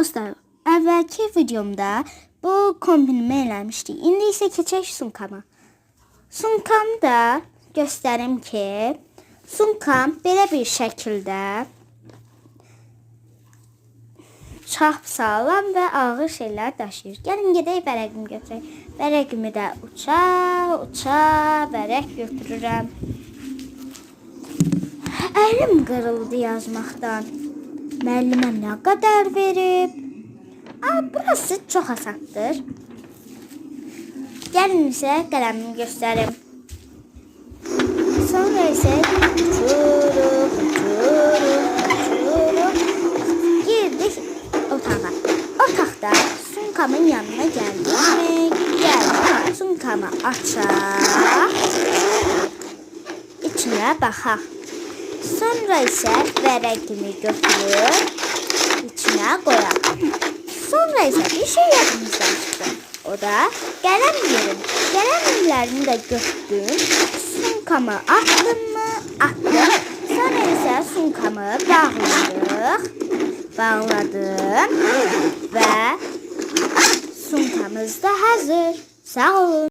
Dostlar, əvvəlki videomda bu kombinimi eləmişdik. İndi isə keçək sumkama. Sumkamı da göstərim ki, sumkam belə bir şəkildə çap sağlam və ağır şeylər daşıyır. Gəlin gedək vərəqimi götürək. Vərəqimi də uça vərəq götürürəm. Əlim qırıldı yazmaqdan. Müəllimə nə qədər verib? Burası çox asandır. Gəlin isə qələmimi göstərim. Sonra isə uçuruq girdik otağa. Otaqda sumkamın yanına gəldik. Gəldik sumkamı açaq. İçinə baxaq. Sonra isə vərəqimi götürüb içinə qoyaq. Sonra isə bir şey yadımızdan çıxdı. O da qələm yerim. Qələmlərini də götürdüm. Sumkamı atdım mı? Atdım. Sonra isə sumkamı bağladım və sumkamız da hazır. Sağ olun.